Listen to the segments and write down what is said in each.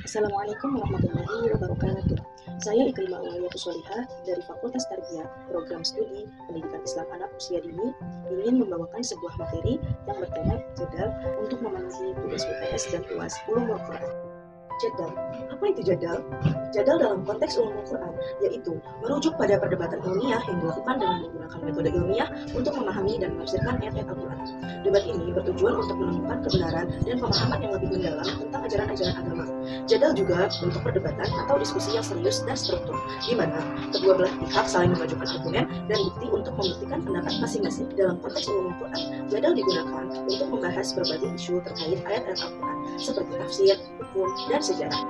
Assalamualaikum warahmatullahi wabarakatuh. Saya Ikrimah Auliyatus Sholihah dari Fakultas Tarbiyah Program Studi Pendidikan Islam Anak Usia Dini ingin membawakan sebuah materi yang bertema jadal untuk memenuhi tugas UTS dan UAS Ulumul Quran. Jadal. Apa itu jadal? Jadal dalam konteks Ulumul Quran yaitu merujuk pada perdebatan ilmiah yang dilakukan dengan menggunakan metode ilmiah untuk memahami dan menafsirkan ayat-ayat Al-Quran. Debat ini bertujuan untuk menemukan kebenaran dan pemahaman yang lebih mendalam tentang ajaran-ajaran agama. Jadal juga bentuk perdebatan atau diskusi yang serius dan struktur, di mana kedua belah pihak saling mengajukan argumen dan bukti untuk membuktikan pendapat masing-masing. Dalam konteks Ulumul Quran, jadal digunakan untuk membahas berbagai isu terkait ayat-ayat Al-Quran, seperti tafsir, hukum, dan sejarah.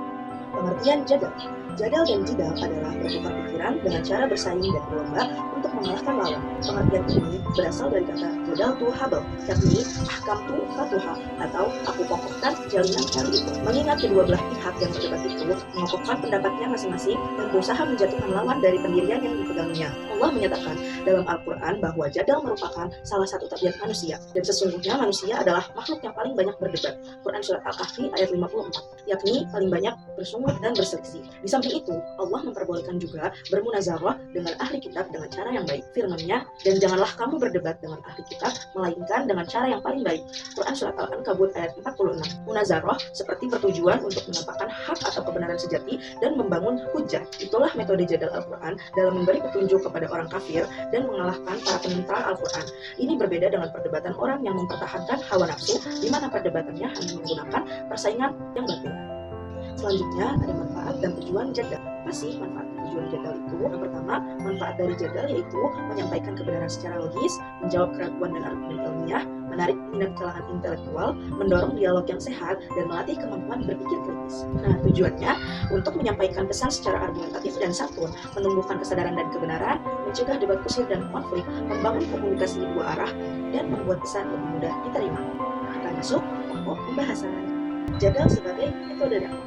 Pengertian jadal. Jadal dan jidal adalah bertukar pikiran dengan cara bersaing dan berlomba untuk mengalahkan lawan. Pengertian ini berasal dari kata jadal tu habal, yakni ahkam tu fatuha, atau aku kokohkan jalinan tali itu. Mengingat kedua belah pihak yang berdebat itu mengokohkan pendapatnya masing-masing dan berusaha menjatuhkan lawan dari pendirian yang dipegangnya. Allah menyatakan dalam Al-Quran bahwa jadal merupakan salah satu tabiat manusia, dan sesungguhnya manusia adalah makhluk yang paling banyak berdebat. Quran Surat Al-Kahfi ayat 54, yakni paling banyak bersungut dan berselisih. Di samping itu, Allah memperbolehkan juga bermunazarah dengan ahli kitab dengan cara yang baik. Firman-Nya, dan janganlah kamu berdebat dengan ahli kitab, melainkan dengan cara yang paling baik. Quran Surat Al-Ankabut ayat 46. Munazarah seperti bertujuan untuk menampakkan hak atau kebenaran sejati dan membangun hujah. Itulah metode jadal Al-Quran dalam memberi petunjuk kepada orang kafir dan mengalahkan para penentang Al-Quran. Ini berbeda dengan perdebatan orang yang mempertahankan hawa nafsu, di mana perdebatannya hanya menggunakan persaingan yang batil. Selanjutnya ada manfaat dan tujuan jadal. Apa sih manfaat dan tujuan jadal itu? Yang pertama, manfaat dari jadal yaitu menyampaikan kebenaran secara logis, menjawab keraguan dan argumen ilmiah, menarik minat kalangan intelektual, mendorong dialog yang sehat, dan melatih kemampuan berpikir kritis. Nah, tujuannya untuk menyampaikan pesan secara argumentatif dan santun, menumbuhkan kesadaran dan kebenaran, mencegah debat kusir dan konflik, membangun komunikasi dua arah, dan membuat pesan lebih mudah diterima. Akan masuk pokok pembahasan. Jadal sebagai metode dakwah.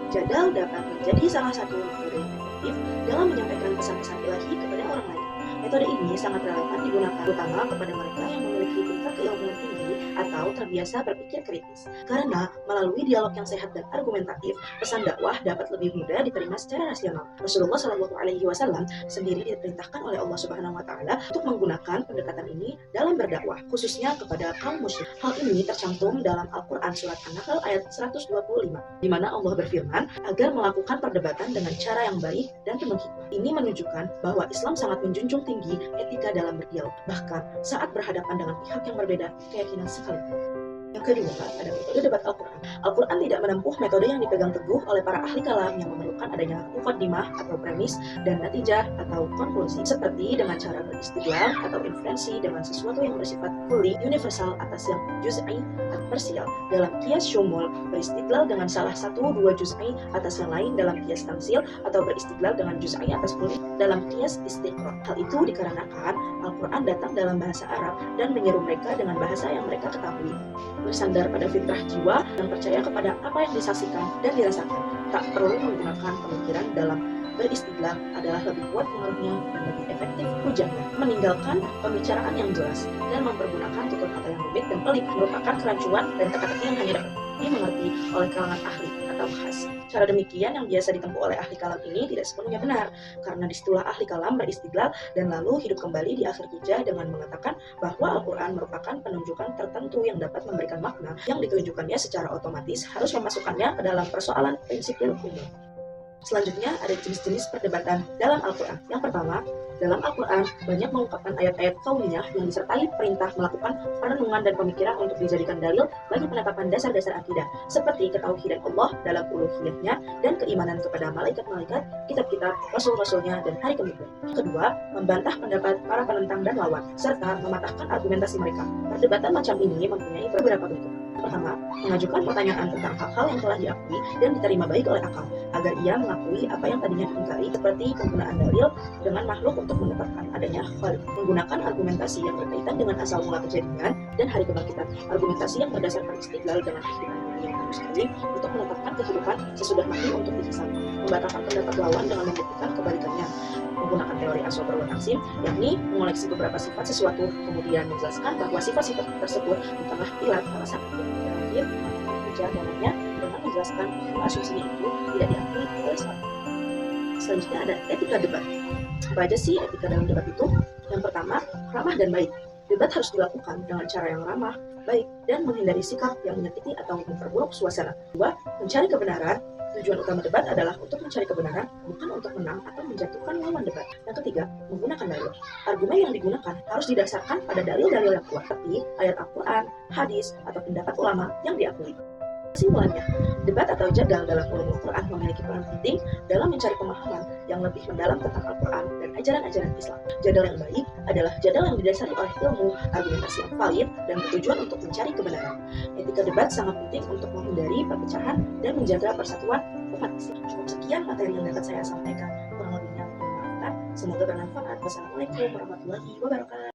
Jadal dapat menjadi salah satu metode yang efektif dalam menyampaikan pesan-pesan ilahi kepada orang lain. Metode ini sangat relevan digunakan terutama kepada mereka yang memiliki tingkat keilmuan tinggi atau terbiasa berpikir kritis. Karena melalui dialog yang sehat dan argumentatif, pesan dakwah dapat lebih mudah diterima secara rasional. Rasulullah SAW sendiri diperintahkan oleh Allah Subhanahu Wa Taala untuk menggunakan pendekatan ini dalam berdakwah, khususnya kepada kaum musyrik. Hal ini tercantum dalam Al-Quran Surat An-Nahl ayat 125, di mana Allah berfirman agar melakukan perdebatan dengan cara yang baik dan penuh hikmah. Ini menunjukkan bahwa Islam sangat menjunjung tinggi etika dalam berdialog, bahkan saat berhadapan dengan pihak yang berbeda keyakinan sekalipun. Yang kedua, ada metode debat Al-Quran. Al-Quran tidak menempuh metode yang dipegang teguh oleh para ahli kalam yang memerlukan adanya muqaddimah atau premis dan natijah atau konklusi, seperti dengan cara beristidlal atau inferensi dengan sesuatu yang bersifat fully universal atas yang juz'i atau parsial. Dalam qiyas syumul, beristidlal dengan salah satu dua juz'i atas yang lain dalam qiyas tamsil, atau beristidlal dengan juz'i atas fully dalam qiyas istiqra'. Hal itu dikarenakan Al-Quran datang dalam bahasa Arab dan menyeru mereka dengan bahasa yang mereka ketahui. Bersandar pada fitrah jiwa dan percaya kepada apa yang disaksikan dan dirasakan. Tak perlu menggunakan pemikiran dalam beristidlal adalah lebih kuat pengaruhnya dan lebih efektif hujahnya. Meninggalkan pembicaraan yang jelas dan mempergunakan tutur kata yang rumit dan pelik merupakan kerancuan dan teka-teki yang hanya dapat dimengerti oleh kalangan ahli atau khas. Cara demikian yang biasa ditempuh oleh ahli kalam ini tidak sepenuhnya benar, karena disitulah ahli kalam beristidlal dan lalu hidup kembali di akhir hujah dengan mengatakan bahwa Al-Quran merupakan penunjukan tertentu yang dapat memberikan makna yang ditunjukkannya secara otomatis harus memasukkannya ke dalam persoalan prinsipil umum. Selanjutnya ada jenis-jenis perdebatan dalam Al-Quran. Yang pertama, dalam Al-Quran banyak mengungkapkan ayat-ayat kauniyah yang disertai perintah melakukan perenungan dan pemikiran untuk dijadikan dalil bagi penetapan dasar-dasar akidah, seperti ketauhidan Allah dalam uluhiyahnya dan keimanan kepada malaikat-malaikat, kitab-kitab, rasul-rasulnya, dan hari kemudian. Kedua, membantah pendapat para penentang dan lawan, serta mematahkan argumentasi mereka. Perdebatan macam ini mempunyai beberapa bentuk. Pertama, mengajukan pertanyaan tentang hal-hal yang telah diakui dan diterima baik oleh akal, agar ia mengakui apa yang tadinya diingkari, seperti penggunaan dalil dengan makhluk untuk menetapkan adanya khalik, menggunakan argumentasi yang berkaitan dengan asal mula kejadian dan hari kebangkitan, argumentasi yang berdasarkan istidlal dengan kehidupan dunia manusia untuk menetapkan kehidupan sesudah mati untuk dihisab, membatalkan pendapat lawan dengan membuktikan kebalikannya, menggunakan teori asal taksim, yakni mengoleksi beberapa sifat sesuatu, kemudian menjelaskan bahwa sifat-sifat tersebut bukanlah ilat alasan. Terakhir, menjalannya dengan menjelaskan asumsinya itu tidak diakui oleh semua. Selanjutnya ada etika debat. Apa aja sih etika dalam debat itu? Yang pertama, ramah dan baik. Debat harus dilakukan dengan cara yang ramah, baik, dan menghindari sikap yang menyakiti atau memperburuk suasana. Dua, mencari kebenaran. Tujuan utama debat adalah untuk mencari kebenaran, bukan untuk menang atau menjatuhkan lawan debat. Yang ketiga, menggunakan dalil. Argumen yang digunakan harus didasarkan pada dalil-dalil yang kuat, seperti ayat Al-Quran, hadis, atau pendapat ulama yang diakui. Kesimpulannya, debat atau jadal dalam ulum Al-Quran memiliki peran penting dalam mencari pemahaman yang lebih mendalam tentang Al-Quran dan ajaran-ajaran Islam. Jadal yang baik adalah jadal yang didasari oleh ilmu, argumentasi yang valid, dan bertujuan untuk mencari kebenaran. Etika debat sangat penting untuk menghindari perpecahan dan menjaga persatuan umat Islam. Cukup sekian materi yang dapat saya sampaikan. Kurang lebihnya, maafkan. Semoga bermanfaat. Wassalamualaikum warahmatullahi wabarakatuh.